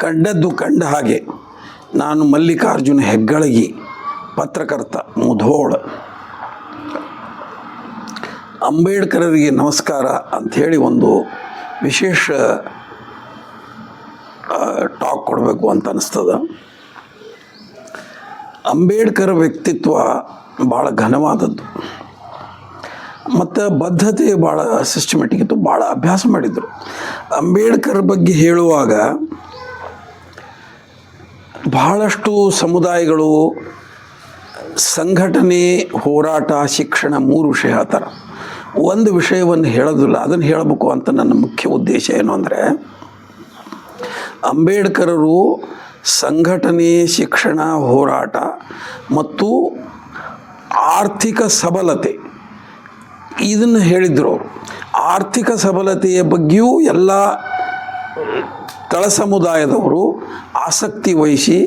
ಕಂಡದ್ದು ಕಂಡ ಹಾಗೆ ನಾನು ಮಲ್ಲಿಕಾರ್ಜುನ ಹೆಗ್ಗಳಗಿ, ಪತ್ರಕರ್ತ, ಮುಧೋಳ. ಅಂಬೇಡ್ಕರರಿಗೆ ನಮಸ್ಕಾರ ಅಂಥೇಳಿ ಒಂದು ವಿಶೇಷ ಟಾಕ್ ಕೊಡಬೇಕು ಅಂತ ಅನ್ನಿಸ್ತದ. ಅಂಬೇಡ್ಕರ್ ವ್ಯಕ್ತಿತ್ವ ಭಾಳ ಘನವಾದದ್ದು ಮತ್ತು ಬದ್ಧತೆ ಭಾಳ ಸಿಸ್ಟಮೆಟಿಕ್ ಇತ್ತು, ಭಾಳ ಅಭ್ಯಾಸ ಮಾಡಿದರು. ಅಂಬೇಡ್ಕರ್ ಬಗ್ಗೆ ಹೇಳುವಾಗ ಬಹಳಷ್ಟು ಸಮುದಾಯಗಳು ಸಂಘಟನೆ, ಹೋರಾಟ, ಶಿಕ್ಷಣ 3 ವಿಷಯ ಹೇಳ್ತಾರೆ. ಒಂದು ವಿಷಯವನ್ನು ಹೇಳೋದಿಲ್ಲ, ಅದನ್ನು ಹೇಳಬೇಕು ಅಂತ ನನ್ನ ಮುಖ್ಯ ಉದ್ದೇಶ ಏನು ಅಂದರೆ, ಅಂಬೇಡ್ಕರರು ಸಂಘಟನೆ, ಶಿಕ್ಷಣ, ಹೋರಾಟ ಮತ್ತು ಆರ್ಥಿಕ ಸಬಲತೆ ಇದನ್ನು ಹೇಳಿದರು. ಅವರು ಆರ್ಥಿಕ ಸಬಲತೆಯ ಬಗ್ಗೆಯೂ ಎಲ್ಲ ತಳ ಸಮುದಾಯದವರು ಆಸಕ್ತಿ ವಹಿಸಿ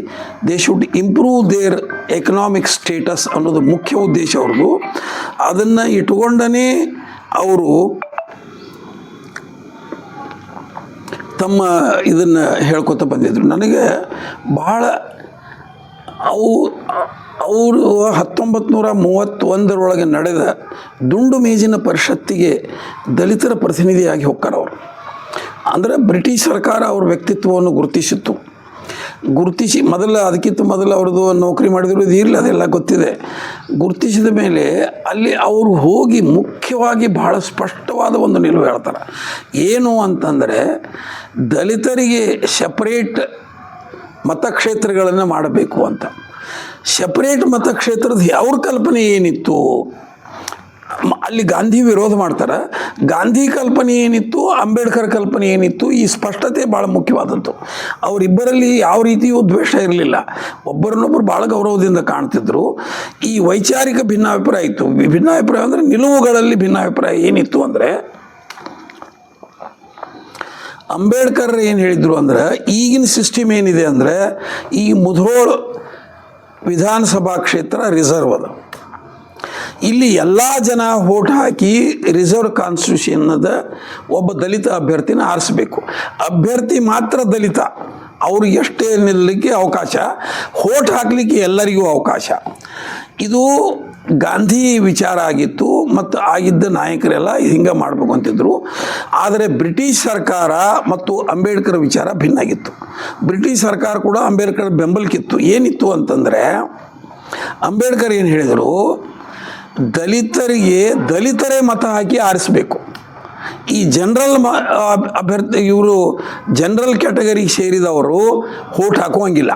they should improve their economic status ಅನ್ನೋದು ಮುಖ್ಯ ಉದ್ದೇಶ ಅವ್ರದ್ದು. ಅದನ್ನು ಇಟ್ಕೊಂಡೇ ಅವರು ತಮ್ಮ ಇದನ್ನು ಹೇಳ್ಕೊತ ಬಂದಿದ್ರು. ನನಗೆ ಭಾಳ ಅವರು 1931 ನಡೆದ ದುಂಡು ಮೇಜಿನ ಪರಿಷತ್ತಿಗೆ ದಲಿತರ ಪ್ರತಿನಿಧಿಯಾಗಿ ಹೋಗ್ತಾರೆ ಅವರು. ಅಂದರೆ ಬ್ರಿಟಿಷ್ ಸರ್ಕಾರ ಅವ್ರ ವ್ಯಕ್ತಿತ್ವವನ್ನು ಗುರುತಿಸಿ ಅದಕ್ಕಿಂತ ಮೊದಲು ಅವ್ರದ್ದು ನೌಕರಿ ಮಾಡಿದ್ರು, ಇದು ಇರಲಿ, ಅದೆಲ್ಲ ಗೊತ್ತಿದೆ. ಗುರುತಿಸಿದ ಮೇಲೆ ಅಲ್ಲಿ ಅವರು ಹೋಗಿ ಮುಖ್ಯವಾಗಿ ಭಾಳ ಸ್ಪಷ್ಟವಾದ ಒಂದು ನಿಲುವು ಹೇಳ್ತಾರೆ. ಏನು ಅಂತಂದರೆ, ದಲಿತರಿಗೆ ಸೆಪರೇಟ್ ಮತಕ್ಷೇತ್ರಗಳನ್ನು ಮಾಡಬೇಕು ಅಂತ. ಸೆಪರೇಟ್ ಮತಕ್ಷೇತ್ರದ ಅವ್ರ ಕಲ್ಪನೆ ಏನಿತ್ತು, ಅಲ್ಲಿ ಗಾಂಧಿ ವಿರೋಧ ಮಾಡ್ತಾರೆ. ಗಾಂಧಿ ಕಲ್ಪನೆ ಏನಿತ್ತು, ಅಂಬೇಡ್ಕರ್ ಕಲ್ಪನೆ ಏನಿತ್ತು, ಈ ಸ್ಪಷ್ಟತೆ ಭಾಳ ಮುಖ್ಯವಾದದ್ದು. ಅವರಿಬ್ಬರಲ್ಲಿ ಯಾವ ರೀತಿಯೂ ದ್ವೇಷ ಇರಲಿಲ್ಲ, ಒಬ್ಬರನ್ನೊಬ್ಬರು ಭಾಳ ಗೌರವದಿಂದ ಕಾಣ್ತಿದ್ರು. ಈ ವೈಚಾರಿಕ ಭಿನ್ನಾಭಿಪ್ರಾಯ ಇತ್ತು. ಭಿನ್ನಾಭಿಪ್ರಾಯ ಅಂದರೆ ನಿಲುವುಗಳಲ್ಲಿ ಭಿನ್ನಾಭಿಪ್ರಾಯ ಏನಿತ್ತು ಅಂದರೆ, ಅಂಬೇಡ್ಕರ್ ಏನು ಹೇಳಿದರು ಅಂದರೆ, ಈಗಿನ ಸಿಸ್ಟಮ್ ಏನಿದೆ ಅಂದರೆ, ಈ ಮುಧೋಳ ವಿಧಾನಸಭಾ ಕ್ಷೇತ್ರ ರಿಸರ್ವ್ ಅದ. ಇಲ್ಲಿ ಎಲ್ಲ ಜನ ವೋಟ್ ಹಾಕಿ ರಿಸರ್ವ್ ಕಾನ್ಸ್ಟಿಟ್ಯೂಷನ್ನದ ಒಬ್ಬ ದಲಿತ ಅಭ್ಯರ್ಥಿನ ಆರಿಸಬೇಕು. ಅಭ್ಯರ್ಥಿ ಮಾತ್ರ ದಲಿತ, ಅವರು ಎಷ್ಟೇ ನಿಲ್ಲಲಿಕ್ಕೆ ಅವಕಾಶ, ವೋಟ್ ಹಾಕಲಿಕ್ಕೆ ಎಲ್ಲರಿಗೂ ಅವಕಾಶ. ಇದು ಗಾಂಧಿ ವಿಚಾರ ಆಗಿತ್ತು ಮತ್ತು ಆಗಿದ್ದ ನಾಯಕರೆಲ್ಲ ಹಿಂಗೆ ಮಾಡಬೇಕು ಅಂತಿದ್ರು. ಆದರೆ ಬ್ರಿಟಿಷ್ ಸರ್ಕಾರ ಮತ್ತು ಅಂಬೇಡ್ಕರ್ ವಿಚಾರ ಭಿನ್ನಾಗಿತ್ತು. ಬ್ರಿಟಿಷ್ ಸರ್ಕಾರ ಕೂಡ ಅಂಬೇಡ್ಕರ್ ಬೆಂಬಲಕ್ಕಿತ್ತು. ಏನಿತ್ತು ಅಂತಂದರೆ, ಅಂಬೇಡ್ಕರ್ ಏನು ಹೇಳಿದರು, ದಲಿತರೇ ಮತ ಹಾಕಿ ಆರಿಸಬೇಕು. ಈ ಜನರಲ್ ಅಭ್ಯರ್ಥಿ, ಇವರು ಜನರಲ್ ಕ್ಯಾಟಗರಿಗೆ ಸೇರಿದವರು ವೋಟ್ ಹಾಕುವಂಗಿಲ್ಲ.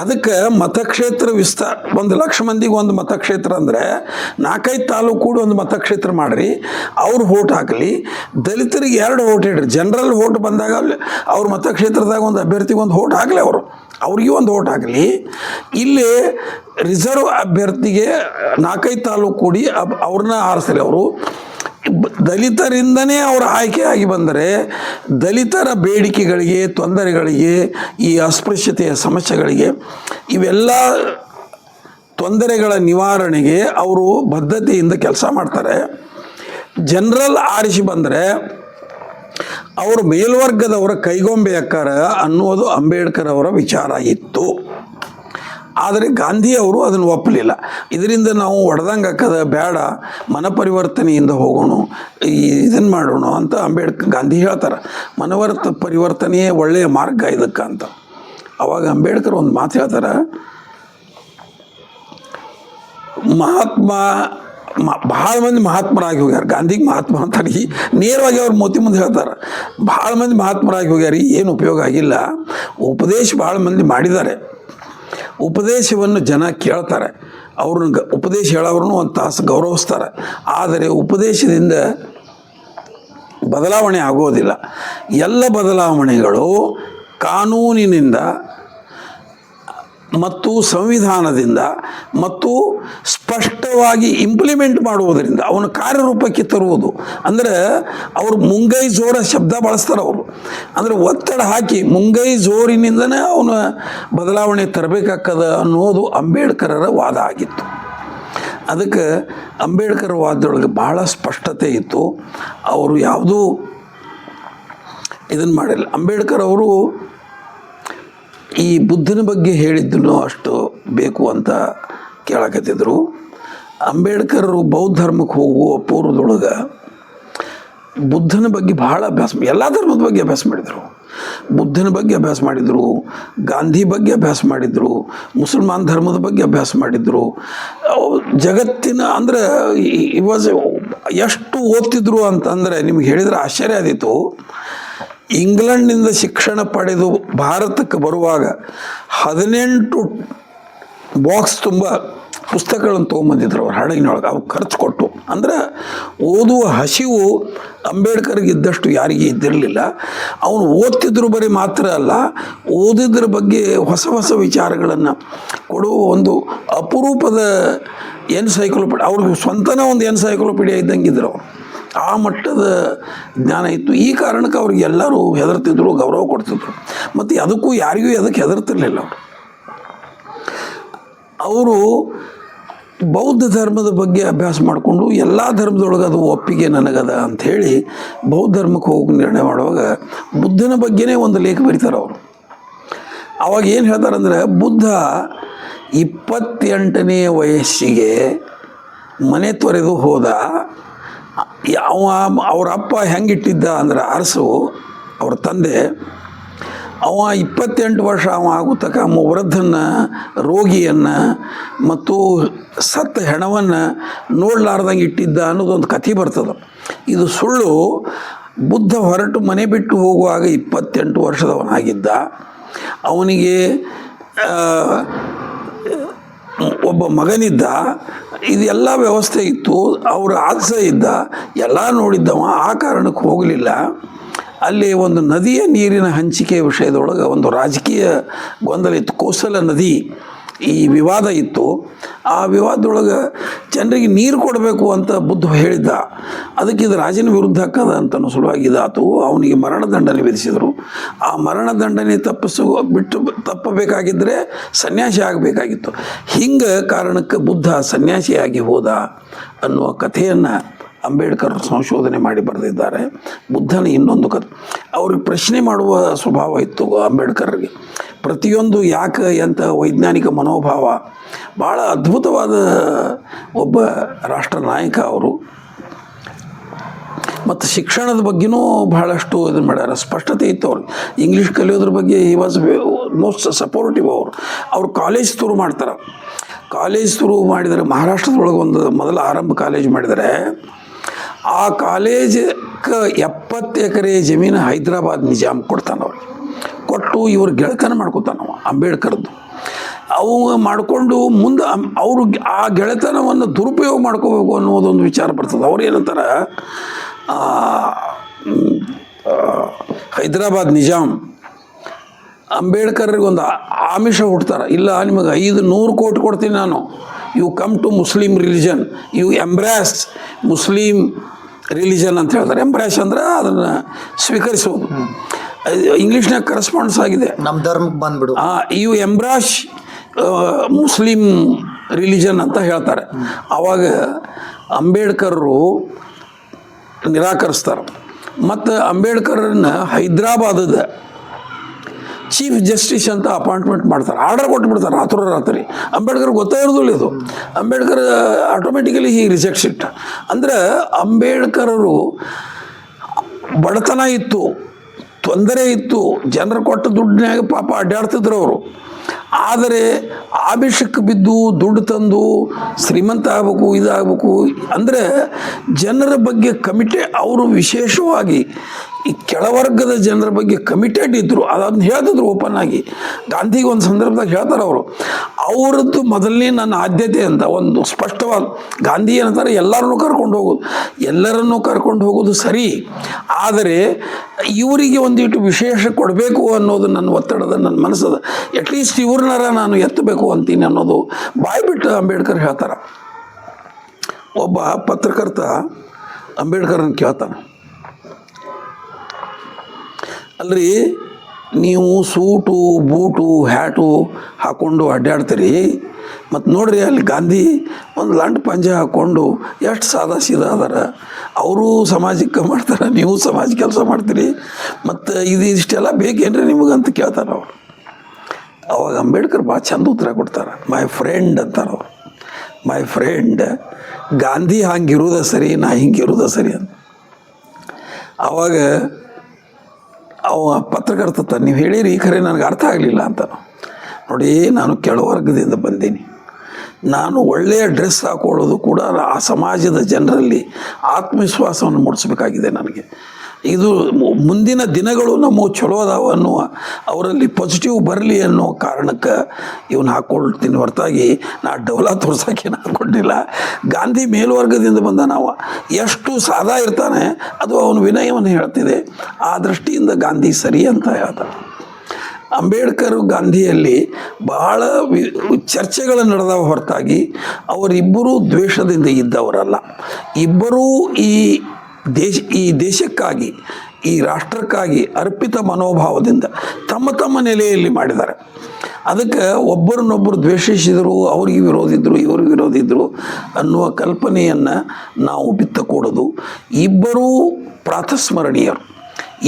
ಅದಕ್ಕೆ ಮತಕ್ಷೇತ್ರ 1,00,000 ಮಂದಿಗೆ ಒಂದು ಮತಕ್ಷೇತ್ರ ಅಂದರೆ 4-5 ತಾಲೂಕು ಕೂಡ ಒಂದು ಮತಕ್ಷೇತ್ರ ಮಾಡಿರಿ, ಅವ್ರು ವೋಟ್ ಹಾಕಲಿ. ದಲಿತರಿಗೆ 2 ವೋಟ್ ಇಡ್ರಿ. ಜನರಲ್ ವೋಟ್ ಬಂದಾಗ ಅವ್ರ ಮತಕ್ಷೇತ್ರದಾಗ ಒಂದು ಅಭ್ಯರ್ಥಿಗೆ ಒಂದು ವೋಟ್ ಹಾಕಲಿ, ಅವ್ರಿಗೆ ಒಂದು ವೋಟ್ ಹಾಕಲಿ. ಇಲ್ಲಿ ರಿಸರ್ವ್ ಅಭ್ಯರ್ಥಿಗೆ 4-5 ತಾಲೂಕು ಕೂಡಿ ಅವ್ರನ್ನ ಆರಿಸ್ತಾರೆ. ಅವರು ದಲಿತರಿಂದನೇ ಅವರ ಆಯ್ಕೆಯಾಗಿ ಬಂದರೆ ದಲಿತರ ಬೇಡಿಕೆಗಳಿಗೆ, ತೊಂದರೆಗಳಿಗೆ, ಈ ಅಸ್ಪೃಶ್ಯತೆಯ ಸಮಸ್ಯೆಗಳಿಗೆ, ಇವೆಲ್ಲ ತೊಂದರೆಗಳ ನಿವಾರಣೆಗೆ ಅವರು ಬದ್ಧತೆಯಿಂದ ಕೆಲಸ ಮಾಡ್ತಾರೆ. ಜನರಲ್ ಆರಿಸಿ ಬಂದರೆ ಅವರು ಮೇಲ್ವರ್ಗದವರ ಕೈಗೊಂಬೆ ಅಕ್ಕಾರ ಅನ್ನೋದು ಅಂಬೇಡ್ಕರ್ ಅವರ ವಿಚಾರ ಇತ್ತು. ಆದರೆ ಗಾಂಧಿ ಅವರು ಅದನ್ನು ಒಪ್ಪಲಿಲ್ಲ. ಇದರಿಂದ ನಾವು ಹೊಡೆದಂಗೆ ಹಾಕದ ಬೇಡ, ಮನಪರಿವರ್ತನೆಯಿಂದ ಹೋಗೋಣ, ಇದನ್ನು ಮಾಡೋಣ ಅಂತ ಗಾಂಧಿ ಹೇಳ್ತಾರೆ. ಪರಿವರ್ತನೆಯೇ ಒಳ್ಳೆಯ ಮಾರ್ಗ ಇದಕ್ಕೆ ಅಂತ. ಅವಾಗ ಅಂಬೇಡ್ಕರ್ ಒಂದು ಮಾತು ಹೇಳ್ತಾರೆ, ಭಾಳ ಮಂದಿ ಮಹಾತ್ಮರಾಗಿ ಹೋಗ್ಯಾರ. ಗಾಂಧಿಗೆ ಮಹಾತ್ಮ ಅಂತಾರೆ, ನೇರವಾಗಿ ಅವ್ರು ಮೋತಿ ಮುಂದೆ ಹೇಳ್ತಾರೆ. ಭಾಳ ಮಂದಿ ಮಹಾತ್ಮರಾಗಿ ಹೋಗ್ಯಾರ, ಏನು ಉಪಯೋಗ ಆಗಿಲ್ಲ. ಉಪದೇಶ ಭಾಳ ಮಂದಿ ಮಾಡಿದ್ದಾರೆ, ಉಪದೇಶವನ್ನು ಜನ ಕೇಳ್ತಾರೆ, ಅವ್ರನ್ನ ಉಪದೇಶ ಹೇಳೋರನ್ನು ಒಂದು ತಾಸು ಗೌರವಿಸ್ತಾರೆ. ಆದರೆ ಉಪದೇಶದಿಂದ ಬದಲಾವಣೆ ಆಗೋದಿಲ್ಲ. ಎಲ್ಲ ಬದಲಾವಣೆಗಳು ಕಾನೂನಿನಿಂದ ಮತ್ತು ಸಂವಿಧಾನದಿಂದ ಮತ್ತು ಸ್ಪಷ್ಟವಾಗಿ ಇಂಪ್ಲಿಮೆಂಟ್ ಮಾಡುವುದರಿಂದ, ಅವನ ಕಾರ್ಯರೂಪಕ್ಕೆ ತರುವುದು. ಅಂದರೆ ಅವರು ಮುಂಗೈ ಜೋರ ಶಬ್ದ ಬಳಸ್ತಾರೆ. ಅವರು ಅಂದರೆ ಒತ್ತಡ ಹಾಕಿ ಮುಂಗೈ ಜೋರಿನಿಂದನೇ ಅವನ ಬದಲಾವಣೆ ತರಬೇಕಾಗ್ತದ ಅನ್ನೋದು ಅಂಬೇಡ್ಕರರ ವಾದ ಆಗಿತ್ತು. ಅದಕ್ಕೆ ಅಂಬೇಡ್ಕರ್ ವಾದದೊಳಗೆ ಭಾಳ ಸ್ಪಷ್ಟತೆ ಇತ್ತು. ಅವರು ಯಾವುದೂ ಇದನ್ನು ಮಾಡಿಲ್ಲ. ಅಂಬೇಡ್ಕರ್ ಅವರು ಈ ಬುದ್ಧನ ಬಗ್ಗೆ ಹೇಳಿದ್ದನ್ನು ಅಷ್ಟು ಬೇಕು ಅಂತ ಕೇಳಕತ್ತಿದ್ರು. ಅಂಬೇಡ್ಕರ್ ಬೌದ್ಧ ಧರ್ಮಕ್ಕೆ ಹೋಗುವ ಪೂರ್ವದೊಳಗೆ ಬುದ್ಧನ ಬಗ್ಗೆ ಭಾಳ ಅಭ್ಯಾಸ, ಎಲ್ಲ ಧರ್ಮದ ಬಗ್ಗೆ ಅಭ್ಯಾಸ ಮಾಡಿದರು. ಬುದ್ಧನ ಬಗ್ಗೆ ಅಭ್ಯಾಸ ಮಾಡಿದರು, ಗಾಂಧಿ ಬಗ್ಗೆ ಅಭ್ಯಾಸ ಮಾಡಿದರು, ಮುಸಲ್ಮಾನ್ ಧರ್ಮದ ಬಗ್ಗೆ ಅಭ್ಯಾಸ ಮಾಡಿದರು. ಜಗತ್ತಿನ ಅಂದರೆ ವಾಸ್ ಎಷ್ಟು ಓದ್ತಿದ್ರು ಅಂತಂದರೆ ನಿಮ್ಗೆ ಹೇಳಿದರೆ ಆಶ್ಚರ್ಯ ಆದೀತು. ಇಂಗ್ಲೆಂಡ್ನಿಂದ ಶಿಕ್ಷಣ ಪಡೆದು ಭಾರತಕ್ಕೆ ಬರುವಾಗ 18 ಬಾಕ್ಸ್ ತುಂಬ ಪುಸ್ತಕಗಳನ್ನು ತೊಗೊಂಬಂದಿದ್ರು ಅವ್ರು ಹಡಗಿನೊಳಗೆ. ಅವು ಖರ್ಚು ಕೊಟ್ಟು. ಅಂದರೆ ಓದುವ ಹಸಿವು ಅಂಬೇಡ್ಕರ್ಗೆ ಇದ್ದಷ್ಟು ಯಾರಿಗೆ ಇದ್ದಿರಲಿಲ್ಲ. ಅವನು ಓದ್ತಿದ್ರು ಬರೀ ಮಾತ್ರ ಅಲ್ಲ, ಓದಿದ್ರ ಬಗ್ಗೆ ಹೊಸ ಹೊಸ ವಿಚಾರಗಳನ್ನು ಕೊಡುವ ಒಂದು ಅಪರೂಪದ ಎನ್ಸೈಕ್ಲೋಪೀಡಿಯಾ, ಅವ್ರಿಗೆ ಸ್ವಂತನ ಒಂದು ಎನ್ಸೈಕ್ಲೋಪೀಡಿಯಾ ಇದ್ದಂಗಿದ್ರು ಅವರು. ಆ ಮಟ್ಟದ ಜ್ಞಾನ ಇತ್ತು. ಈ ಕಾರಣಕ್ಕೆ ಅವ್ರಿಗೆ ಎಲ್ಲರೂ ಹೆದರ್ತಿದ್ರು, ಗೌರವ ಕೊಡ್ತಿದ್ರು. ಮತ್ತು ಅದಕ್ಕೂ ಯಾರಿಗೂ ಅದಕ್ಕೆ ಹೆದರ್ತಿರ್ಲಿಲ್ಲ ಅವರು. ಅವರು ಬೌದ್ಧ ಧರ್ಮದ ಬಗ್ಗೆ ಅಭ್ಯಾಸ ಮಾಡಿಕೊಂಡು ಎಲ್ಲ ಧರ್ಮದೊಳಗೆ ಅದು ಒಪ್ಪಿಗೆ ನನಗದ ಅಂಥೇಳಿ ಬೌದ್ಧ ಧರ್ಮಕ್ಕೆ ಹೋಗಿ ನಿರ್ಣಯ ಮಾಡುವಾಗ ಬುದ್ಧನ ಬಗ್ಗೆನೇ ಒಂದು ಲೇಖ ಬರೀತಾರೆ ಅವರು. ಅವಾಗ ಏನು ಹೇಳ್ತಾರಂದ್ರೆ, ಬುದ್ಧ 28ನೇ ವಯಸ್ಸಿಗೆ ಮನೆ ತೊರೆದು ಹೋದ. ಅವ್ರ ಅಪ್ಪ ಹೆಂಗಿಟ್ಟಿದ್ದ ಅಂದ್ರೆ ಅರಸು, ಅವ್ರ ತಂದೆ, 28 ವರ್ಷ ಆಗೋ ತನಕ ವೃದ್ಧನ, ರೋಗಿಯನ್ನು ಮತ್ತು ಸತ್ತ ಹೆಣವನ್ನು ನೋಡಲಾರ್ದಂಗೆ ಇಟ್ಟಿದ್ದ ಅನ್ನೋದೊಂದು ಕಥೆ ಬರ್ತದೆ. ಇದು ಸುಳ್ಳು. ಬುದ್ಧ ಹೊರಟು ಮನೆ ಬಿಟ್ಟು ಹೋಗುವಾಗ 28 ವರ್ಷದವನಾಗಿದ್ದ. ಅವನಿಗೆ ಒಬ್ಬ ಮಗನಿದ್ದ. ಇದೆಲ್ಲ ವ್ಯವಸ್ಥೆ ಇತ್ತು. ಅವರ ಆತ್ಸ ಇದ್ದ, ಎಲ್ಲ ನೋಡಿದ್ದವ. ಆ ಕಾರಣಕ್ಕೆ ಹೋಗಲಿಲ್ಲ. ಅಲ್ಲಿ ಒಂದು ನದಿಯ ನೀರಿನ ಹಂಚಿಕೆ ವಿಷಯದೊಳಗೆ ಒಂದು ರಾಜಕೀಯ ಗೊಂದಲ ಇತ್ತು. ಕೋಸಲ ನದಿ ಈ ವಿವಾದ ಇತ್ತು. ಆ ವಿವಾದದೊಳಗೆ ಜನರಿಗೆ ನೀರು ಕೊಡಬೇಕು ಅಂತ ಬುದ್ಧ ಹೇಳಿದ್ದ. ಅದಕ್ಕೆ ಇದು ರಾಜನ ವಿರುದ್ಧ ಹಾಕದ ಅಂತ ಸಲುವಾಗಿ ಇದಾತು. ಅವನಿಗೆ ಮರಣದಂಡನೆ ವಿಧಿಸಿದರು. ಆ ಮರಣದಂಡನೆ ತಪ್ಪಬೇಕಾಗಿದ್ದರೆ ಸನ್ಯಾಸಿ ಆಗಬೇಕಾಗಿತ್ತು. ಹಿಂಗೆ ಕಾರಣಕ್ಕೆ ಬುದ್ಧ ಸನ್ಯಾಸಿಯಾಗಿ ಹೋದ ಅನ್ನುವ ಕಥೆಯನ್ನು ಅಂಬೇಡ್ಕರ್ ಸಂಶೋಧನೆ ಮಾಡಿ ಬರೆದಿದ್ದಾರೆ. ಬುದ್ಧನ ಇನ್ನೊಂದು ಕಥೆ. ಅವ್ರಿಗೆ ಪ್ರಶ್ನೆ ಮಾಡುವ ಸ್ವಭಾವ ಇತ್ತು ಅಂಬೇಡ್ಕರ್ಗೆ. ಪ್ರತಿಯೊಂದು ಯಾಕೆ ಅಂತ ವೈಜ್ಞಾನಿಕ ಮನೋಭಾವ. ಭಾಳ ಅದ್ಭುತವಾದ ಒಬ್ಬ ರಾಷ್ಟ್ರ ನಾಯಕ ಅವರು. ಮತ್ತು ಶಿಕ್ಷಣದ ಬಗ್ಗೆನೂ ಬಹಳಷ್ಟು ಇದನ್ನು ಮಾಡ್ಯಾರ. ಸ್ಪಷ್ಟತೆ ಇತ್ತು ಅವ್ರಿಗೆ. ಇಂಗ್ಲೀಷ್ ಕಲಿಯೋದ್ರ ಬಗ್ಗೆ ಹಿ ವಾಸ್ ಮೋಸ್ಟ್ ಸಪೋರ್ಟಿವ್. ಅವರು ಕಾಲೇಜ್ ಶುರು ಮಾಡ್ತಾರೆ. ಕಾಲೇಜ್ ಶುರು ಮಾಡಿದರೆ ಮಹಾರಾಷ್ಟ್ರದೊಳಗೆ ಒಂದು ಮೊದಲ ಆರಂಭ ಕಾಲೇಜ್ ಮಾಡಿದರೆ, ಆ ಕಾಲೇಜಕ್ಕೆ 70 ಎಕರೆ ಜಮೀನು ಹೈದರಾಬಾದ್ ನಿಜಾಮ್ ಕೊಡ್ತಾನೆ. ಅವ್ರಿಗೆ ಕೊಟ್ಟು ಇವ್ರು ಗೆಳೆತನ ಮಾಡ್ಕೊತಾನವ ಅಂಬೇಡ್ಕರ್ದು. ಅವು ಮಾಡಿಕೊಂಡು ಮುಂದೆ ಅವರು ಆ ಗೆಳೆತನವನ್ನು ದುರುಪಯೋಗ ಮಾಡ್ಕೋಬೇಕು ಅನ್ನೋದೊಂದು ವಿಚಾರ ಬರ್ತದೆ. ಅವ್ರು ಏನಂತಾರೆ, ಹೈದರಾಬಾದ್ ನಿಜಾಮ್ ಅಂಬೇಡ್ಕರ್ಗೆ ಒಂದು ಆಮಿಷ ಹುಡ್ತಾರೆ. ಇಲ್ಲ, ನಿಮಗೆ 500 ಕೋಟಿ ಕೊಡ್ತೀನಿ ನಾನು, you come to Muslim religion, you embrace Muslim religion ಅಂತ ಹೇಳ್ತಾರೆ. ಎಂಬ್ರಾಸ್ ಅಂದರೆ ಅದನ್ನು ಸ್ವೀಕರಿಸೋದು. ಇಂಗ್ಲೀಷ್ನಾಗ ಕರೆಸ್ಪಾಂಡೆನ್ಸ್ ಆಗಿದೆ, ನಮ್ಮ ಧರ್ಮಕ್ಕೆ ಬಂದ್ಬಿಡು. ಯು ಎಂಬ್ರಾಸ್ ಮುಸ್ಲಿಂ ರಿಲಿಜನ್ ಅಂತ ಹೇಳ್ತಾರೆ. ಆವಾಗ ಅಂಬೇಡ್ಕರ್ರು ನಿರಾಕರಿಸ್ತಾರೆ. ಮತ್ತು ಅಂಬೇಡ್ಕರನ್ನು ಹೈದರಾಬಾದದ ಚೀಫ್ ಜಸ್ಟಿಸ್ ಅಂತ ಅಪಾಯಿಂಟ್ಮೆಂಟ್ ಮಾಡ್ತಾರೆ. ಆರ್ಡರ್ ಕೊಟ್ಟುಬಿಡ್ತಾರೆ ರಾತ್ರಿ. ಅಂಬೇಡ್ಕರ್ ಗೊತ್ತೇ ಇರೋದಿಲ್ಲ ಇದು. Ambedkar automatically he rejects it. ಅಂದರೆ ಅಂಬೇಡ್ಕರರು ಬಡತನ ಇತ್ತು, ತೊಂದರೆ ಇತ್ತು, ಜನರು ಕೊಟ್ಟ ದುಡ್ಡಿನಾಗ ಪಾಪ ಅಡ್ಡಾಡ್ತಿದ್ರು ಅವರು. ಆದರೆ ಆಮಿಷಕ್ಕೆ ಬಿದ್ದು ದುಡ್ಡು ತಂದು ಶ್ರೀಮಂತ ಆಗಬೇಕು, ಇದಾಗಬೇಕು ಅಂದರೆ ಜನರ ಬಗ್ಗೆ ಅವರು ವಿಶೇಷವಾಗಿ ಈ ಕೆಳವರ್ಗದ ಜನರ ಬಗ್ಗೆ ಕಮಿಟೆಡ್ ಇದ್ದರು. ಅದನ್ನು ಹೇಳ್ತಿದ್ರು ಓಪನ್ ಆಗಿ. ಗಾಂಧಿಗೆ ಒಂದು ಸಂದರ್ಭದಾಗ ಹೇಳ್ತಾರೆ ಅವರು, ಅವರದ್ದು ಮೊದಲನೇ ನನ್ನ ಆದ್ಯತೆ ಅಂತ ಒಂದು ಸ್ಪಷ್ಟವಾದ. ಗಾಂಧಿ ಏನಂತಾರೆ, ಎಲ್ಲರನ್ನೂ ಕರ್ಕೊಂಡು ಹೋಗೋದು ಸರಿ, ಆದರೆ ಇವರಿಗೆ ಒಂದಿಟ್ಟು ವಿಶೇಷ ಕೊಡಬೇಕು ಅನ್ನೋದು ನನ್ನ ಒತ್ತಡದ, ನನ್ನ ಮನಸ್ಸದ. ಅಟ್ಲೀಸ್ಟ್ ಇವ್ರನ್ನಾರ ನಾನು ಎತ್ತಬೇಕು ಅಂತೀನಿ ಅನ್ನೋದು ಬಾಯ್ಬಿಟ್ಟು ಅಂಬೇಡ್ಕರ್ ಹೇಳ್ತಾರೆ. ಒಬ್ಬ ಪತ್ರಕರ್ತ ಅಂಬೇಡ್ಕರ್ನ ಕೇಳ್ತಾನೆ, ಅಲ್ರಿ ನೀವು ಸೂಟು ಬೂಟು ಹ್ಯಾಟು ಹಾಕ್ಕೊಂಡು ಅಡ್ಡಾಡ್ತೀರಿ, ಮತ್ತು ನೋಡ್ರಿ ಅಲ್ಲಿ ಗಾಂಧಿ ಒಂದು ಲಂಡ್ ಪಂಜೆ ಹಾಕ್ಕೊಂಡು ಎಷ್ಟು ಸಾದಾ ಸೀದಾ ಅದಾರ. ಅವರು ಸಮಾಜಕ್ಕೆ ಮಾಡ್ತಾರೆ, ನೀವು ಸಮಾಜ ಕೆಲಸ ಮಾಡ್ತೀರಿ, ಮತ್ತು ಇಷ್ಟೆಲ್ಲ ಬೇಕೇನ್ರಿ ನಿಮಗಂತ ಕೇಳ್ತಾರೆ ಅವರು. ಅವಾಗ ಅಂಬೇಡ್ಕರ್ ಭಾಳ ಚಂದ ಉತ್ತರ ಕೊಡ್ತಾರೆ. ಮೈ ಫ್ರೆಂಡ್ ಅಂತಾರೆ ಅವರು. ಮೈ ಫ್ರೆಂಡ್, ಗಾಂಧಿ ಹಂಗಿರೋದ ಸರಿ, ನಾ ಹಿಂಗಿರೋದ ಸರಿ ಅಂತ. ಆವಾಗ ಅವ ಪತ್ರಕರ್ತ ನೀವು ಹೇಳಿರಿ ಖರೆ ನನಗೆ ಅರ್ಥ ಆಗಲಿಲ್ಲ ಅಂತ. ನೋಡಿ, ನಾನು ಕೆಳವರ್ಗದಿಂದ ಬಂದೀನಿ. ನಾನು ಒಳ್ಳೆಯ ಡ್ರೆಸ್ ಹಾಕೊಳ್ಳೋದು ಕೂಡ ಆ ಸಮಾಜದ ಜನರಲ್ಲಿ ಆತ್ಮವಿಶ್ವಾಸವನ್ನು ಮೂಡಿಸ್ಬೇಕಾಗಿದೆ ನನಗೆ. ಇದು ಮುಂದಿನ ದಿನಗಳು ನಮ್ಮ ಚಲೋ ಅದಾವ ಅನ್ನುವ, ಅವರಲ್ಲಿ ಪಾಸಿಟಿವ್ ಬರಲಿ ಅನ್ನೋ ಕಾರಣಕ್ಕೆ ಇವನು ಹಾಕ್ಕೊಳ್ತೀನಿ ಹೊರತಾಗಿ ನಾ ಡೌಲ ತೋರ್ಸೋಕ್ಕೇನು ಹಾಕ್ಕೊಂಡಿಲ್ಲ. ಗಾಂಧಿ ಮೇಲ್ವರ್ಗದಿಂದ ಬಂದ ನಾವು ಎಷ್ಟು ಸಾದಾ ಇರ್ತಾನೆ ಅದು ಅವನು ವಿನಯವನ್ನು ಹೇಳ್ತಿದೆ. ಆ ದೃಷ್ಟಿಯಿಂದ ಗಾಂಧಿ ಸರಿ ಅಂತ ಹೇಳ್ತಾನೆ. ಅಂಬೇಡ್ಕರ್ ಗಾಂಧಿಯಲ್ಲಿ ಬಹಳ ಚರ್ಚೆಗಳು ನಡೆದವ ಹೊರತಾಗಿ ಅವರಿಬ್ಬರೂ ದ್ವೇಷದಿಂದ ಇದ್ದವರಲ್ಲ. ಇಬ್ಬರೂ ಈ ದೇಶಕ್ಕಾಗಿ, ಈ ರಾಷ್ಟ್ರಕ್ಕಾಗಿ ಅರ್ಪಿತ ಮನೋಭಾವದಿಂದ ತಮ್ಮ ತಮ್ಮ ನೆಲೆಯಲ್ಲಿ ಮಾಡಿದ್ದಾರೆ. ಅದಕ್ಕೆ ಒಬ್ಬರನ್ನೊಬ್ಬರು ದ್ವೇಷಿಸಿದರು, ಅವ್ರಿಗೆ ವಿರೋಧಿದ್ರು, ಇವ್ರಿಗೆ ವಿರೋಧಿದ್ರು ಅನ್ನುವ ಕಲ್ಪನೆಯನ್ನು ನಾವು ಬಿತ್ತಕೂಡದು. ಇಬ್ಬರೂ ಪ್ರಾತಸ್ಮರಣೀಯರು,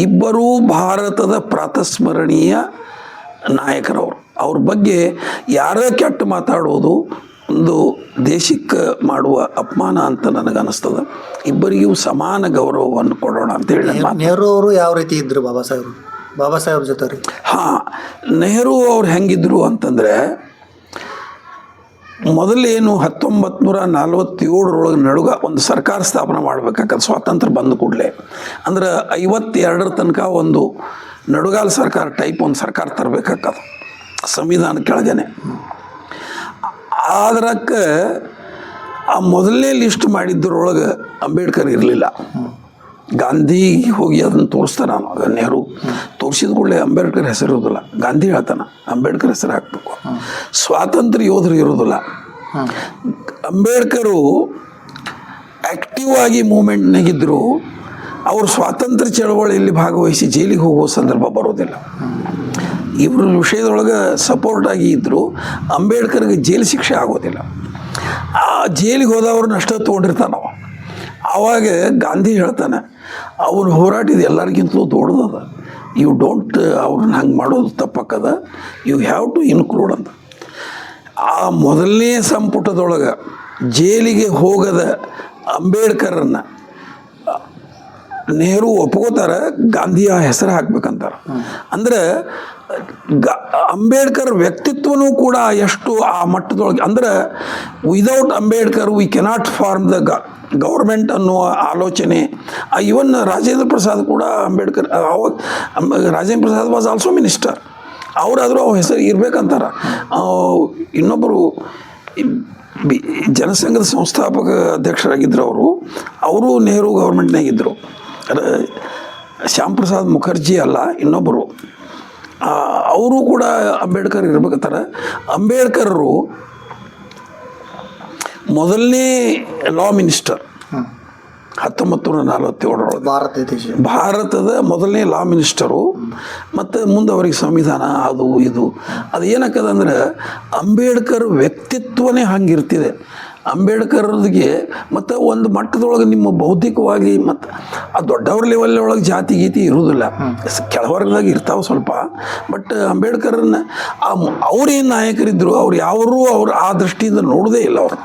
ಇಬ್ಬರೂ ಭಾರತದ ಪ್ರಾತಸ್ಮರಣೀಯ ನಾಯಕರವರು. ಅವ್ರ ಬಗ್ಗೆ ಯಾರೇ ಕೆಟ್ಟ ಮಾತಾಡೋದು ಒಂದು ದೇಶಕ್ಕೆ ಮಾಡುವ ಅಪಮಾನ ಅಂತ ನನಗನ್ನಿಸ್ತದೆ. ಇಬ್ಬರಿಗೂ ಸಮಾನ ಗೌರವವನ್ನು ಕೊಡೋಣ ಅಂತ ಹೇಳಿ. ನೆಹರು ಅವರು ಯಾವ ರೀತಿ ಇದ್ರು ಬಾಬಾ ಸಾಹೇಬ್ರ ಜೊತೆ ರೀ? ಹಾಂ, ನೆಹರು ಅವ್ರು ಹೆಂಗಿದ್ರು ಅಂತಂದರೆ, ಮೊದಲೇನು 1947 ನಡುಗ ಒಂದು ಸರ್ಕಾರ ಸ್ಥಾಪನೆ ಮಾಡಬೇಕಾಗತ್ತೆ. ಸ್ವಾತಂತ್ರ್ಯ ಬಂದ ಕೂಡಲೇ ಅಂದ್ರೆ 52 ತನಕ ಒಂದು ನಡುಗಾಲ ಸರ್ಕಾರ ಟೈಪ್ ಒಂದು ಸರ್ಕಾರ ತರಬೇಕಾಗದು ಸಂವಿಧಾನ ಕೆಳಗನೆ. ಆದ್ರಕ್ಕೆ ಆ ಮೊದಲನೇ ಲಿಸ್ಟ್ ಮಾಡಿದ್ದರೊಳಗೆ ಅಂಬೇಡ್ಕರ್ ಇರಲಿಲ್ಲ. ಗಾಂಧಿ ಹೋಗಿ ಅದನ್ನು ತೋರಿಸ್ತಾನೆ. ಆಗ ನೆಹರು ತೋರಿಸಿದ ಕೂಡಲೇ ಅಂಬೇಡ್ಕರ್ ಹೆಸರು ಇರೋದಿಲ್ಲ. ಗಾಂಧಿ ಹೇಳ್ತಾನೆ ಅಂಬೇಡ್ಕರ್ ಹೆಸರು ಹಾಕಬೇಕು. ಸ್ವಾತಂತ್ರ್ಯ ಯೋಧರು ಇರೋದಿಲ್ಲ. ಅಂಬೇಡ್ಕರು ಆ್ಯಕ್ಟಿವ್ ಆಗಿ ಮೂಮೆಂಟ್ನಾಗಿದ್ದರು. ಅವರು ಸ್ವಾತಂತ್ರ್ಯ ಚಳವಳಿಯಲ್ಲಿ ಭಾಗವಹಿಸಿ ಜೈಲಿಗೆ ಹೋಗುವ ಸಂದರ್ಭ ಬರೋದಿಲ್ಲ. ಇವ್ರ ವಿಷಯದೊಳಗೆ ಸಪೋರ್ಟಾಗಿ ಇದ್ದರು. ಅಂಬೇಡ್ಕರ್ಗೆ ಜೈಲು ಶಿಕ್ಷೆ ಆಗೋದಿಲ್ಲ. ಆ ಜೈಲಿಗೆ ಹೋದವ್ರನ್ನ ಅಷ್ಟೇ ತೊಗೊಂಡಿರ್ತಾನೆ ನಾವು. ಆವಾಗ ಗಾಂಧಿ ಹೇಳ್ತಾನೆ, ಅವನು ಹೋರಾಟಿದ ಎಲ್ಲರಿಗಿಂತಲೂ ದೊಡ್ಡದದ. ಯು ಡೋಂಟ್ ಅವ್ರನ್ನ ಹಂಗೆ ಮಾಡೋದು ತಪ್ಪಕ್ಕದ, ಯು ಹ್ಯಾವ್ ಟು ಇನ್ಕ್ಲೂಡ್ ಅಂತ. ಆ ಮೊದಲನೇ ಸಂಪುಟದೊಳಗೆ ಜೈಲಿಗೆ ಹೋಗದ ಅಂಬೇಡ್ಕರನ್ನು ನೆಹರು ಒಪ್ಕೋತಾರೆ, ಗಾಂಧಿಯ ಹೆಸರು ಹಾಕ್ಬೇಕಂತಾರೆ. ಅಂದರೆ ಅಂಬೇಡ್ಕರ್ ವ್ಯಕ್ತಿತ್ವನೂ ಕೂಡ ಎಷ್ಟು ಆ ಮಟ್ಟದೊಳಗೆ, ಅಂದರೆ without Ambedkar we cannot form the government ಅನ್ನುವ ಆಲೋಚನೆ. ಇವನ್ ರಾಜೇಂದ್ರ ಪ್ರಸಾದ್ ಕೂಡ ಅಂಬೇಡ್ಕರ್, ಅವಾಗ Rajendra Prasad was also minister. ಅವರಾದರೂ ಅವ್ರ ಹೆಸರು ಇರ್ಬೇಕಂತಾರೆ. ಇನ್ನೊಬ್ಬರು ಜನಸಂಘದ ಸಂಸ್ಥಾಪಕ ಅಧ್ಯಕ್ಷರಾಗಿದ್ದರು ಅವರು ನೆಹರು ಗೌರ್ಮೆಂಟ್ನಾಗಿದ್ದರು. ಶ್ಯಾಮ್ ಪ್ರಸಾದ್ ಮುಖರ್ಜಿ ಅಲ್ಲ, ಇನ್ನೊಬ್ಬರು. ಅವರು ಕೂಡ ಅಂಬೇಡ್ಕರ್ ಇರ್ಬೇಕಂತಾರೆ. ಅಂಬೇಡ್ಕರರು ಮೊದಲನೇ ಲಾ ಮಿನಿಸ್ಟರ್ 1947 ಭಾರತದ ಮೊದಲನೇ ಲಾ ಮಿನಿಸ್ಟರು. ಮತ್ತು ಮುಂದೆ ಅವ್ರಿಗೆ ಸಂವಿಧಾನ ಅದು ಇದು ಅದು ಏನಾಕದಂದ್ರೆ ಅಂಬೇಡ್ಕರ್ ವ್ಯಕ್ತಿತ್ವನೇ ಹಂಗಿರ್ತಿದೆ. ಅಂಬೇಡ್ಕರ್ಗೆ ಮತ್ತು ಒಂದು ಮಟ್ಟದೊಳಗೆ ನಿಮ್ಮ ಬೌದ್ಧಿಕವಾಗಿ ಮತ್ತು ಆ ದೊಡ್ಡವ್ರ ಲೆವೆಲ್ ಒಳಗೆ ಜಾತಿ ಗೀತಿ ಇರೋದಿಲ್ಲ, ಕೆಳವರ್ಗದಾಗ ಇರ್ತಾವೆ ಸ್ವಲ್ಪ. ಬಟ್ ಅಂಬೇಡ್ಕರನ್ನ ಅವ್ರೇನು ನಾಯಕರಿದ್ದರು, ಅವ್ರು ಯಾರೂ ಅವ್ರು ಆ ದೃಷ್ಟಿಯಿಂದ ನೋಡೋದೇ ಇಲ್ಲ. ಅವರು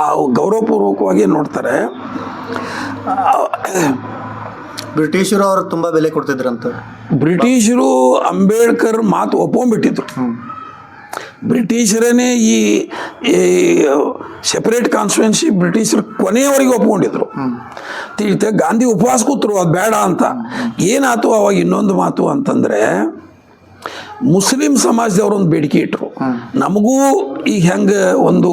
ಆ ಗೌರವಪೂರ್ವಕವಾಗಿ ನೋಡ್ತಾರೆ. ಬ್ರಿಟಿಷರು ಅವ್ರಿಗೆ ತುಂಬ ಬೆಲೆ ಕೊಡ್ತಿದ್ರಂತ. ಬ್ರಿಟಿಷರು ಅಂಬೇಡ್ಕರ್ ಮಾತು ಒಪ್ಕೊಂಡ್ಬಿಟ್ಟಿದ್ರು. ಬ್ರಿಟಿಷರೇ ಈ ಸೆಪರೇಟ್ ಕಾನ್ಸ್ಟಿಟ್ಯೂನ್ಸಿ ಬ್ರಿಟಿಷರು ಕೊನೆಯವರೆಗೆ ಒಪ್ಕೊಂಡಿದ್ರು. ತಿಳಿತೆ ಗಾಂಧಿ ಉಪವಾಸ ಕೂತರು ಅದು ಬೇಡ ಅಂತ. ಏನಾಯ್ತು ಅವಾಗ ಇನ್ನೊಂದು ಮಾತು ಅಂತಂದರೆ, ಮುಸ್ಲಿಂ ಸಮಾಜದವ್ರೊಂದು ಬೇಡಿಕೆ ಇಟ್ಟರು. ನಮಗೂ ಈಗ ಹೆಂಗೆ ಒಂದು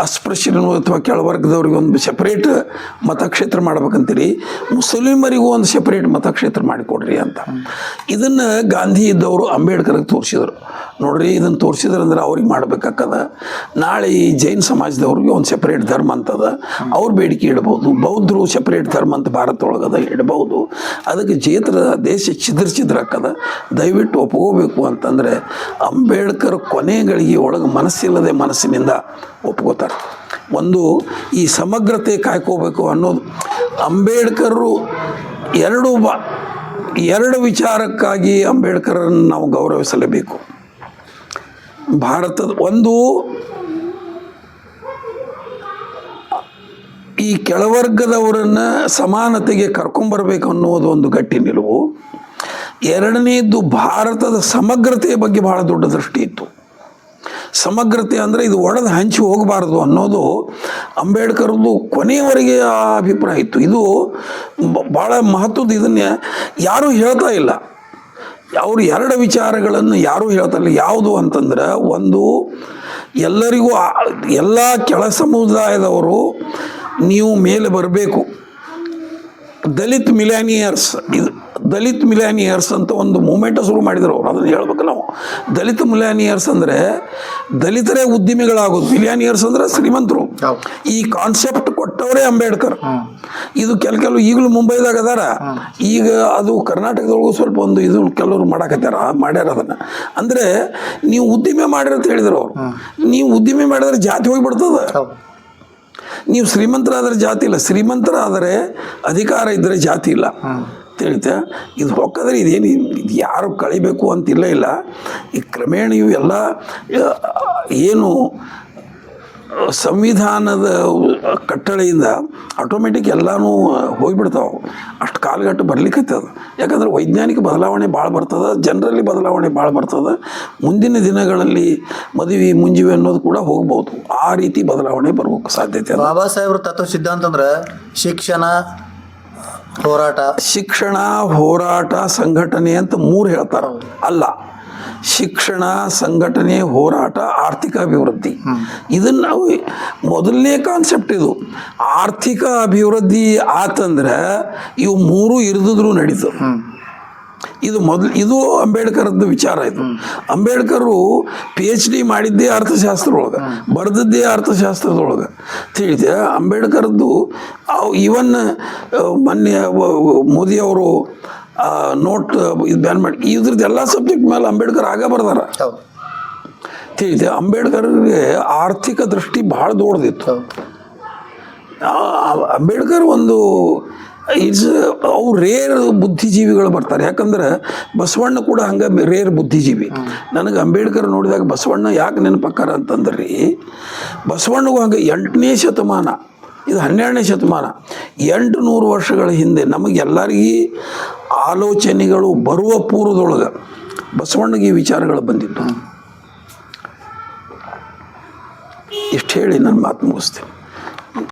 ಅಸ್ಪೃಶ್ಯರು ಅಥವಾ ಕೆಳವರ್ಗದವ್ರಿಗೆ ಒಂದು ಸೆಪ್ರೇಟ್ ಮತಕ್ಷೇತ್ರ ಮಾಡ್ಬೇಕಂತೀರಿ, ಮುಸ್ಲಿಮರಿಗೂ ಒಂದು ಸೆಪ್ರೇಟ್ ಮತಕ್ಷೇತ್ರ ಮಾಡಿಕೊಡ್ರಿ ಅಂತ. ಇದನ್ನು ಗಾಂಧಿ ಇದ್ದವರು ಅಂಬೇಡ್ಕರ್ಗೆ ತೋರಿಸಿದರು. ನೋಡ್ರಿ, ಇದನ್ನು ತೋರಿಸಿದ್ರಂದ್ರೆ ಅವ್ರಿಗೆ ಮಾಡ್ಬೇಕಾಗ್ತದ. ನಾಳೆ ಈ ಜೈನ್ ಸಮಾಜದವ್ರಿಗೆ ಒಂದು ಸೆಪ್ರೇಟ್ ಧರ್ಮ ಅಂತದ, ಅವ್ರ ಬೇಡಿಕೆ ಇಡ್ಬೋದು. ಬೌದ್ಧರು ಸೆಪ್ರೇಟ್ ಧರ್ಮ ಅಂತ ಭಾರತ ಒಳಗದ, ಇಡ್ಬೋದು. ಅದಕ್ಕೆ ದೇಶ ಛಿದ್ರ ಹಾಕದ, ದಯವಿಟ್ಟು ಒಪ್ಕೋಬೇಕು ಅಂತಂದರೆ ಅಂಬೇಡ್ಕರ್ ಕೊನೆಗಳಿಗೆ ಒಳಗೆ ಮನಸ್ಸಿಲ್ಲದೆ ಮನಸ್ಸಿನಿಂದ ಒಪ್ಕೋತಾರೆ. ಒಂದು ಈ ಸಮಗ್ರತೆ ಕಾಯ್ಕೋಬೇಕು ಅನ್ನೋದು. ಅಂಬೇಡ್ಕರು ಎರಡು ವಿಚಾರಕ್ಕಾಗಿ ಅಂಬೇಡ್ಕರನ್ನು ನಾವು ಗೌರವಿಸಲೇಬೇಕು. ಭಾರತದ ಒಂದು ಈ ಕೆಳವರ್ಗದವರನ್ನು ಸಮಾನತೆಗೆ ಕರ್ಕೊಂಬರ್ಬೇಕು ಅನ್ನೋದು ಒಂದು ಗಟ್ಟಿ ನಿಲುವು. ಎರಡನೇದ್ದು ಭಾರತದ ಸಮಗ್ರತೆಯ ಬಗ್ಗೆ ಭಾಳ ದೊಡ್ಡ ದೃಷ್ಟಿ ಇತ್ತು. ಸಮಗ್ರತೆ ಅಂದರೆ ಇದು ಒಡೆದು ಹಂಚಿ ಹೋಗಬಾರ್ದು ಅನ್ನೋದು ಅಂಬೇಡ್ಕರ್ದು ಕೊನೆಯವರೆಗೆ ಆ ಅಭಿಪ್ರಾಯ ಇತ್ತು. ಇದು ಭಾಳ ಮಹತ್ವದ. ಇದನ್ನೇ ಯಾರೂ ಹೇಳ್ತಾ ಇಲ್ಲ. ಅವರು ಎರಡು ವಿಚಾರಗಳನ್ನು ಯಾರೂ ಹೇಳ್ತಾ ಇಲ್ಲ. ಯಾವುದು ಅಂತಂದ್ರೆ, ಒಂದು ಎಲ್ಲರಿಗೂ ಎಲ್ಲ ಕೆಳ ಸಮುದಾಯದವರು ನೀವು ಮೇಲೆ ಬರಬೇಕು. ದಲಿತ್ ಮಿಲಾನಿಯರ್ಸ್ ಅಂತ ಒಂದು ಮೂಮೆಂಟ್ ಶುರು ಮಾಡಿದ್ರು ಅವರು. ಅದನ್ನು ಹೇಳ್ಬೇಕು ನಾವು. ದಲಿತ ಮಿಲಾನಿಯರ್ಸ್ ಅಂದರೆ ದಲಿತರೇ ಉದ್ಯಮಿಗಳಾಗೋದು, ಮಿಲಾನಿಯರ್ಸ್ ಅಂದರೆ ಶ್ರೀಮಂತರು. ಈ ಕಾನ್ಸೆಪ್ಟ್ ಕೊಟ್ಟವರೇ ಅಂಬೇಡ್ಕರ್. ಇದು ಕೆಲವು ಈಗಲೂ ಮುಂಬೈದಾಗ ಅದಾರ. ಈಗ ಅದು ಕರ್ನಾಟಕದೊಳಗೂ ಸ್ವಲ್ಪ ಒಂದು ಇದು ಕೆಲವರು ಮಾಡ್ಯಾರ ಅದನ್ನು. ಅಂದರೆ ನೀವು ಉದ್ದಿಮೆ ಮಾಡಿರಿ ಅಂತ ಹೇಳಿದ್ರು ಅವರು. ನೀವು ಉದ್ದಿಮೆ ಮಾಡಿದ್ರೆ ಜಾತಿ ಹೋಗಿಬಿಡ್ತದೆ. ನೀವು ಶ್ರೀಮಂತರಾದರೆ ಜಾತಿ ಇಲ್ಲ, ಶ್ರೀಮಂತರಾದರೆ ಅಧಿಕಾರ ಇದ್ದರೆ ಜಾತಿ ಇಲ್ಲ ತಿಳಿತಾ. ಇದು ಹೊಕ್ಕಾದ್ರೆ ಇದು ಯಾರು ಕಳಿಬೇಕು ಅಂತಿಲ್ಲ ಇಲ್ಲ. ಈ ಕ್ರಮೇಣ ಇವು ಎಲ್ಲ ಏನು ಸಂವಿಧಾನದ ಕಟ್ಟಳೆಯಿಂದ ಆಟೋಮೆಟಿಕ್ ಎಲ್ಲನೂ ಹೋಗಿಬಿಡ್ತಾವೆ. ಅಷ್ಟು ಕಾಲಘಟ್ಟ ಬರ್ಲಿಕ್ಕತ್ತದ. ಯಾಕಂದ್ರೆ ವೈಜ್ಞಾನಿಕ ಬದಲಾವಣೆ ಭಾಳ ಬರ್ತದೆ, ಜನರಲ್ಲಿ ಬದಲಾವಣೆ ಭಾಳ ಬರ್ತದೆ. ಮುಂದಿನ ದಿನಗಳಲ್ಲಿ ಮದುವೆ ಮುಂಜಿವೆ ಅನ್ನೋದು ಕೂಡ ಹೋಗ್ಬೋದು. ಆ ರೀತಿ ಬದಲಾವಣೆ ಬರೋಕ್ಕೆ ಸಾಧ್ಯತೆ. ಬಾಬಾ ಸಾಹೇಬ್ರ ತತ್ವ ಸಿದ್ಧಾಂತ ಅಂದ್ರೆ ಶಿಕ್ಷಣ, ಹೋರಾಟ, ಸಂಘಟನೆ ಅಂತ ಮೂರು ಹೇಳ್ತಾರೆ. ಅಲ್ಲ, ಶಿಕ್ಷಣ, ಸಂಘಟನೆ, ಹೋರಾಟ, ಆರ್ಥಿಕ ಅಭಿವೃದ್ಧಿ. ಇದನ್ನು ನಾವು ಮೊದಲನೇ ಕಾನ್ಸೆಪ್ಟ್. ಇದು ಆರ್ಥಿಕ ಅಭಿವೃದ್ಧಿ ಆತಂದ್ರೆ ಇವು ಮೂರು ಇರಿದಿದ್ರು ನಡೀತು. ಇದು ಅಂಬೇಡ್ಕರ್ದು ವಿಚಾರ. ಇದು ಅಂಬೇಡ್ಕರು PhD ಮಾಡಿದ್ದೇ ಅರ್ಥಶಾಸ್ತ್ರದೊಳಗೆ, ಬರೆದದ್ದೇ ಅರ್ಥಶಾಸ್ತ್ರದೊಳಗೆ ತಿಳಿದೆ. ಅಂಬೇಡ್ಕರ್ದು ಇವನ್ ಮೊನ್ನೆ ಮೋದಿಯವರು ನೋಟ್ ಇದು ಬ್ಯಾನ್ ಮಾಡಿ ಇದ್ರದ್ದು ಎಲ್ಲ ಸಬ್ಜೆಕ್ಟ್ ಮೇಲೆ ಅಂಬೇಡ್ಕರ್ ಆಗ ಬರ್ದಾರ ತಿಳಿದೆ. ಅಂಬೇಡ್ಕರ್ಗೆ ಆರ್ಥಿಕ ದೃಷ್ಟಿ ಭಾಳ ದೊಡ್ಡದಿತ್ತು. ಅಂಬೇಡ್ಕರ್ ಒಂದು ಅವು ರೇರ್ ಬುದ್ಧಿಜೀವಿಗಳು ಬರ್ತಾರೆ. ಯಾಕಂದ್ರೆ ಬಸವಣ್ಣ ಕೂಡ ಹಂಗೆ ರೇರ್ ಬುದ್ಧಿಜೀವಿ. ನನಗೆ ಅಂಬೇಡ್ಕರ್ ನೋಡಿದಾಗ ಬಸವಣ್ಣ ಯಾಕೆ ನೆನಪಕ್ಕಾರ ಅಂತಂದ್ರಿ, ಬಸವಣ್ಣಗೂ ಹಂಗೆ 8ನೇ ಶತಮಾನ, ಇದು 12ನೇ ಶತಮಾನ, 800 ವರ್ಷಗಳ ಹಿಂದೆ ನಮಗೆಲ್ಲರಿಗೂ ಆಲೋಚನೆಗಳು ಬರುವ ಪೂರ್ವದೊಳಗೆ ಬಸವಣ್ಣಗೆ ಈ ವಿಚಾರಗಳು ಬಂದಿದ್ದು. ಇಷ್ಟು ಹೇಳಿ ನನ್ನ ಮಾತು ಮುಗಿಸ್ತೀನಿ.